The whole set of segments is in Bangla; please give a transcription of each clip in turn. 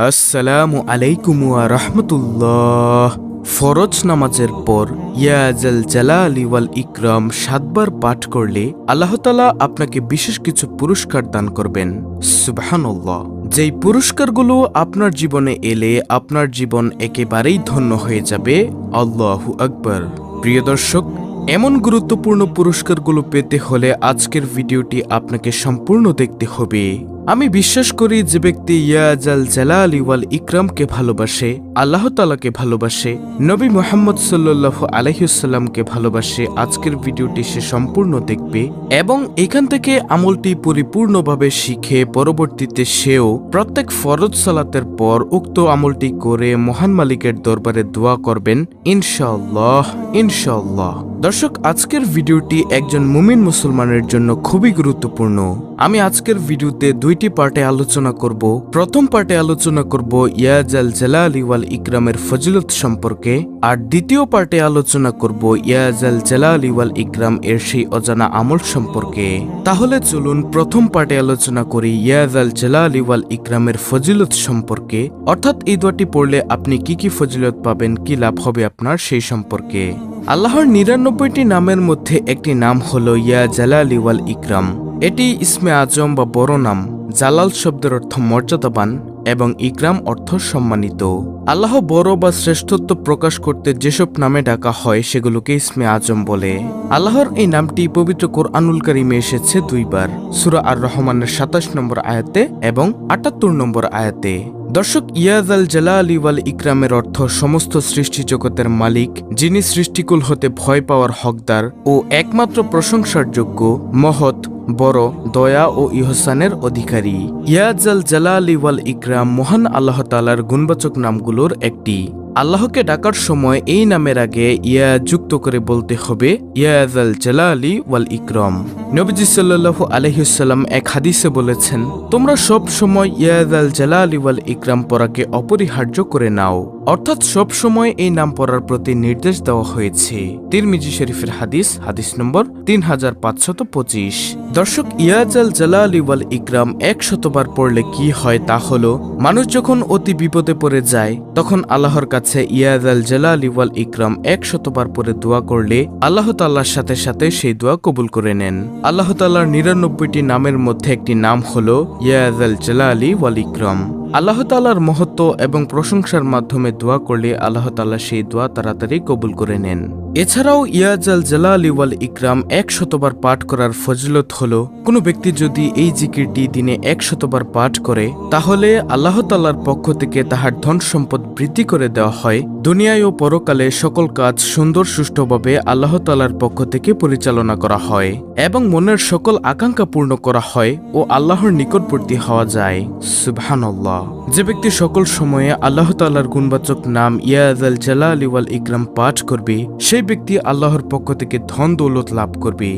আসসালামু আলাইকুম ওয়া রাহমাতুল্লাহ। ফরজ নামাজের পর ইয়া জাল জালালি ওয়াল ইকরাম 7 বার পাঠ করলে আল্লাহ তাআলা আপনাকে বিশেষ কিছু পুরস্কার দান করবেন। সুবহানাল্লাহ। যেই পুরস্কারগুলো আপনার জীবনে এলে আপনার জীবন একেবারেই ধন্য হয়ে যাবে। আল্লাহু আকবার। প্রিয় দর্শক, এমন গুরুত্বপূর্ণ পুরস্কারগুলো পেতে হলে আজকের ভিডিওটি আপনাকে সম্পূর্ণ দেখতে হবে। আমি বিশ্বাস করি যে ব্যক্তি ইয়া জাল জালালি ওয়াল ইকরামকে ভালোবাসে, আল্লাহ তাআলাকে ভালোবাসে, নবী মুহাম্মদ সাল্লাল্লাহু আলাইহি ওয়াসাল্লামকে ভালোবাসে, আজকের ভিডিওটি সে সম্পূর্ণ দেখবে এবং এখান থেকে আমলটি পরিপূর্ণভাবে শিখে পরবর্তীতে সেও প্রত্যেক ফরজ সালাতের পর উক্ত আমলটি করে মহান মালিকের দরবারে দোয়া করবেন ইনশাআল্লাহ। ইনশাআল্লাহ। দর্শক, আজকের ভিডিওটি একজন মুমিন মুসলমানের জন্য খুবই গুরুত্বপূর্ণ। আমি আজকের ভিডিওতে দুইটি পার্টে আলোচনা করব। প্রথম পার্টে আলোচনা করব ইয়া জাল জালালি ওয়াল ইকরামের ফজিলত সম্পর্কে, আর দ্বিতীয় পার্টে আলোচনা করব ইয়া জাল জালালি ওয়াল ইকরাম এর সেই অজানা আমল সম্পর্কে। তাহলে চলুন প্রথম পার্টে আলোচনা করি ইয়া জাল জালালি ওয়াল ইকরামের ফজিলত সম্পর্কে, অর্থাৎ এই দোয়াটি পড়লে আপনি কি কি ফজিলত পাবেন, কি লাভ হবে আপনার সেই সম্পর্কে। আল্লাহর ৯৯টি নামের মধ্যে একটি নাম হলো ইয়া জালালি ওয়াল ইকরাম। এটি ইসমে আজম বা বড় নাম। জালাল শব্দের অর্থ মর্যাদাবান এবং ইকরাম অর্থ সম্মানিত। আল্লাহ বড় বা শ্রেষ্ঠত্ব প্রকাশ করতে যেসব নামে ডাকা হয় সেগুলোকে ইসমে আজম বলে। আল্লাহর এই নামটি পবিত্র কোরআনুল কারীমে এসেছে 2 বার, সূরা আর রহমানের ২৭ নম্বর আয়াতে এবং ৭৮ নম্বর আয়াতে। দর্শক, ইয়া জাল জালালি ওয়াল ইকরামের অর্থ সমস্ত সৃষ্টি জগতের মালিক, যিনি সৃষ্টিকুল হতে ভয় পাওয়ার হকদার ও একমাত্র প্রশংসার যোগ্য, মহৎ, বড়, দয়া ও ইহসানের অধিকারী। ইয়া জাল জালালি ওয়াল ইকরাম মহান আল্লাহ তাআলার গুণবাচক নামগুলোর একটি। আল্লাহকে ডাকার সময় এই নামের আগে ইয়া যুক্ত করে বলতে হবে ইয়া জাল জালালি ওয়াল ইকরাম। নবীজি সাল্লাল্লাহু আলাইহি ওয়াসাল্লাম এক হাদিসে বলেছেন, তোমরা সব সময় ইয়া জাল জালালি ওয়াল ইকরাম পড়াকে অপরিহার্য করে নাও, অর্থাৎ সব সময় এই নাম পড়ার প্রতি নির্দেশ দেওয়া হয়েছে। তিরমিজি শরীফের হাদিস, হাদিস নম্বর ৩৫২৫। দর্শক, ইয়া জাল জালালি ওয়াল ইকরাম ১০০ বার পড়লে কি হয় তা হলো, মানুষ যখন অতি বিপদে পড়ে যায় তখন আল্লাহর কাছে ইয়া জাল জালালি ওয়াল ইকরাম ১০০ বার পরে দোয়া করলে আল্লাহ তাআলার সাথে সাথে সেই দোয়া কবুল করে নেন। আল্লাহ তাআলার ৯৯টি নামের মধ্যে একটি নাম হলো ইয়া জাল জালালি ওয়াল ইকরাম। আল্লাহ তাআলার মহত্ব এবং প্রশংসার মাধ্যমে দোয়া করলে আল্লাহ তাআলা সেই দোয়া তাড়াতাড়ি কবুল করে নেন। এছাড়াও ইয়া জাল জালালি ওয়াল ইকরাম ১০০ বার পাঠ করার ফজিলত হলো, কোনো ব্যক্তি যদি এই জিকিরটি দিনে ১০০ বার পাঠ করে তাহলে আল্লাহ তাআলার পক্ষ থেকে তাহার ধন সম্পদ বৃদ্ধি করে দেওয়া হয়। দুনিয়ায় ও পরকালে সকল কাজ সুন্দর সুষ্ঠুভাবে আল্লাহ তাআলার পক্ষ থেকে পরিচালনা করা হয় এবং মনের সকল আকাঙ্ক্ষা পূর্ণ করা হয় ও আল্লাহর নিকটবর্তী হওয়া যায়। সুবহানাল্লাহ। যে ব্যক্তি সকল সময়ে আল্লাহ তাআলার গুণবাচক নাম ইয়া জাল জালালি ওয়াল ইকরাম পাঠ করবে সেই ব্যক্তি আল্লাহর পক্ষ থেকে ধন দৌলত লাভ করবে,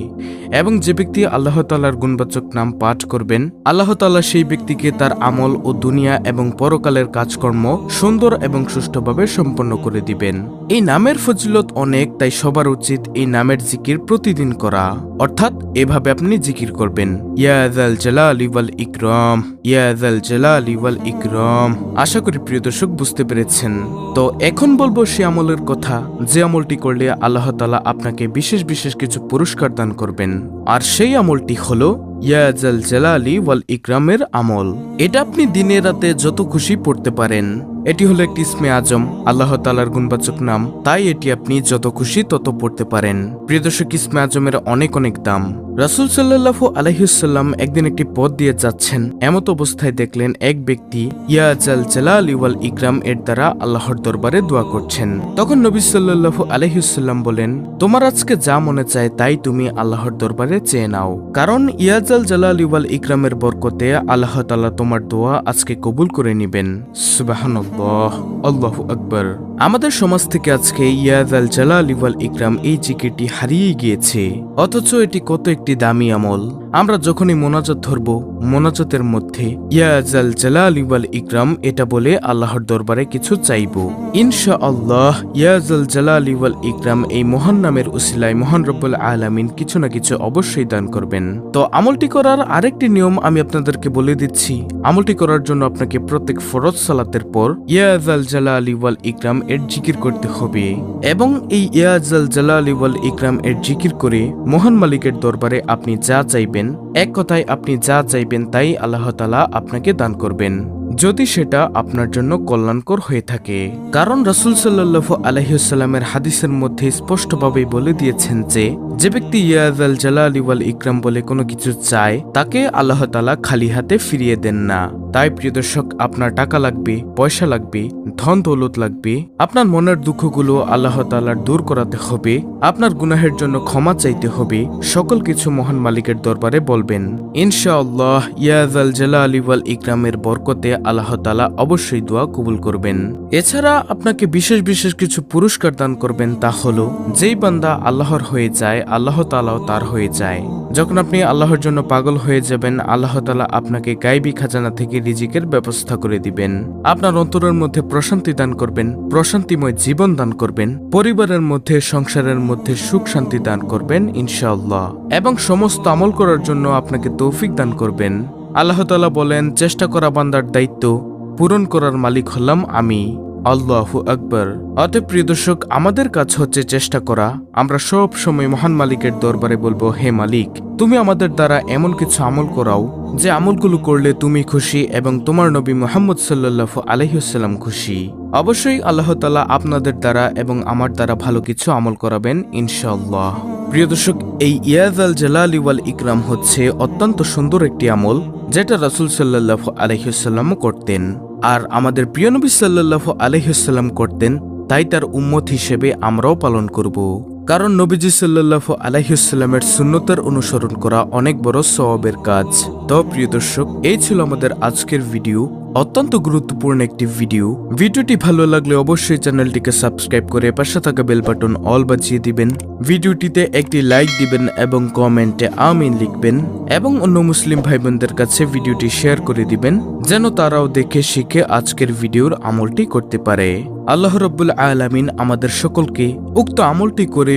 এবং যে ব্যক্তি আল্লাহ তাআলার গুণবাচক নাম পাঠ করবেন আল্লাহ তাআলা সেই ব্যক্তিকে তার আমল ও দুনিয়া এবং পরকালের কাজকর্ম সুন্দর এবং সুষ্ঠুভাবে সম্পন্ন করে দিবেন। এই নামের ফজিলত অনেক, তাই সবার উচিত এই নামের জিকির প্রতিদিন করা, অর্থাৎ এভাবে আপনি জিকির করবেন ইয়া জাল জালালি ওয়াল ইকরাম, ইয়া জাল জালালি ওয়াল ইকরাম। আশা করি প্রিয় দর্শক বুঝতে পেরেছেন। তো এখন বলবো সে আমলের কথা যে আমলটি করলে আল্লাহ তাআলা আপনাকে বিশেষ বিশেষ কিছু পুরস্কার দান করবেন, আর সেই আমলটি হলো ইয়া জাল জালালি ওয়াল ইকরামের আমল। এটা আপনি দিনে রাতে যত খুশি পড়তে পারেন। এটি হলো একটি ইসমে আজম, আল্লাহ তাআলার গুণবাচক নাম, তাই এটি আপনি যত খুশি তত পড়তে পারেন। প্রিয় দর্শক, ইসমে আজমের অনেক অনেক দাম। রাসূল সাল্লাল্লাহু আলাইহি ওয়াসাল্লাম একদিন একটি পথ দিয়ে যাচ্ছেন, এমত অবস্থায় দেখলেন এক ব্যক্তি ইয়া জাল জালালি ওয়াল ইকরাম এর দ্বারা আল্লাহর দরবারে দোয়া করছেন। তখন নবী সাল্লাল্লাহু আলাইহি ওয়াসাল্লাম বলেন, তোমার আজকে যা মনে চায় তাই তুমি আল্লাহর দরবারে চেয়ে নাও, কারণ ইয়া জাল জালালি ওয়াল ইকরামের বরকতে আল্লাহ তাআলা তোমার দোয়া আজকে কবুল করে নেবেন। সুবহানাল্লাহ, আল্লাহু আকবার। আমাদের সমাজ থেকে আজকে ইয়া জাল জালালি ওয়াল ইকরাম এই জিকিরটি হারিয়ে গিয়েছে, অথচ এটি কত একটি দামি আমল। আমরা যখনই মোনাজাত ধরব, মোনাজাতের মধ্যে ইয়া জাল জালালি ওয়াল ইকরাম এটা বলে আল্লাহর দরবারে কিছু চাইব। ইনশাআল্লাহ ইয়া জাল জালালি ওয়াল ইকরাম এই মহান নামের উসিলায় মহান রব্বুল আলামিন কিছু না কিছু অবশ্যই দান করবেন। তো আমলটি করার আরেকটি নিয়ম আমি আপনাদেরকে বলে দিচ্ছি। আমলটি করার জন্য আপনাকে প্রত্যেক ফরজ সালাতের পর ইয়া জাল জালালি ওয়াল ইকরাম এর জিকির করতে হবে এবং এই ইয়া জাল জালালি ওয়াল ইকরাম এর জিকির করে মহান মালিকের দরবারে আপনি যা চাইবেন, এক কথায় আপনি যা চাইবেন তাই আল্লাহ তাআলা আপনাকে দান করবেন, যদি সেটা আপনার জন্য কল্যাণকর হয়ে থাকে। কারণ রাসূল সাল্লাল্লাহু আলাইহি ওয়াসাল্লামের হাদিসের মধ্যে স্পষ্টভাবে বলে দিয়েছেন যে ব্যক্তি ইয়া জাল জালালি ওয়াল ইকরাম বলে কোনো কিছু চায় তাকে আল্লাহ তাআলা খালি হাতে ফিরিয়ে দেন না। তাই প্রিয় দর্শক, আপনার টাকা লাগবে, পয়সা লাগবে, ধন দৌলত লাগবে, আপনার মনের দুঃখগুলো আল্লাহ তাআলার দূর করাতে হবে, আপনার গুনাহের জন্য ক্ষমা চাইতে হবে, সকল কিছু মহান মালিকের দরবারে বলবেন। ইনশাআল্লাহ ইয়া জাল জালালি ওয়াল ইকরামের বরকতে আল্লাহ তাআলা অবশ্যই দোয়া কবুল করবেন। এছাড়া আপনাকে বিশেষ বিশেষ কিছু পুরস্কার দান করবেন, তা হলো যেই বান্দা আল্লাহর হয়ে যায় আল্লাহ তাআলাও তার হয়ে যায়। যখন আপনি আল্লাহর জন্য পাগল হয়ে যাবেন, আল্লাহ তাআলা আপনাকে গায়বী খাজানা থেকে রিজিকের ব্যবস্থা করে দিবেন। আপনার অন্তরের মধ্যে প্রশান্তি দান করবেন, প্রশান্তিময় জীবন দান করবেন, পরিবারের মধ্যে সংসারের মধ্যে সুখ শান্তি দান করবেন ইনশাআল্লাহ, এবং সমস্ত আমল করার জন্য আপনাকে তৌফিক দান করবেন। আল্লাহ তাআলা বলেন, চেষ্টা করা বান্দার দায়িত্ব, পূরণ করার মালিক হলাম আমি। আল্লাহু আকবার। অতএব প্রিয় দর্শক, আমাদের কাজ হচ্ছে চেষ্টা করা। আমরা সব সময় মহান মালিকের দরবারে বলবো, হে মালিক, তুমি আমাদের দ্বারা এমন কিছু আমল করাও যে আমলগুলো করলে তুমি খুশি এবং তোমার নবী মুহাম্মদ সাল্লাল্লাহু আলাইহি ওয়াসাল্লাম খুশি। অবশ্যই আল্লাহ তাআলা আপনাদের দ্বারা এবং আমার দ্বারা ভালো কিছু আমল করাবেন ইনশাআল্লাহ। প্রিয় দর্শক, এই ইয়া জাল জালালি ওয়াল ইকরাম হচ্ছে অত্যন্ত সুন্দর একটি আমল, যেটা রাসূল সাল্লাল্লাহু আলাইহি ওয়াসাল্লামও করতেন, আর আমাদের প্রিয় নবী সাল্লাল্লাহু আলাইহি ওয়াসাল্লাম করতেন, তাই তার উম্মত হিসেবে আমরাও পালন করব। কারণ নবীজি সাল্লাল্লাহু আলাইহি ওয়াসাল্লামের সুন্নতের অনুসরণ করা অনেক বড় সওয়াবের কাজ। তো প্রিয় দর্শক, এই ছিল আমাদের আজকের ভিডিও, অত্যন্ত গুরুত্বপূর্ণ একটি ভিডিও। ভিডিওটি ভালো লাগলে অবশ্যই চ্যানেলটিকে সাবস্ক্রাইব করে পাশে থাকা বেল বাটন অল বাজিয়ে দিবেন। ভিডিওটিতে একটি লাইক দিবেন এবং কমেন্টে আমিন লিখবেন, এবং অন্য মুসলিম ভাই বোনদের কাছে ভিডিওটি শেয়ার করে দিবেন, যেন তারাও দেখে শিখে আজকের ভিডিওর আমলটি করতে পারে। আল্লাহ রাব্বুল আলামিন আমাদের সকলকে উক্ত আমলটি করে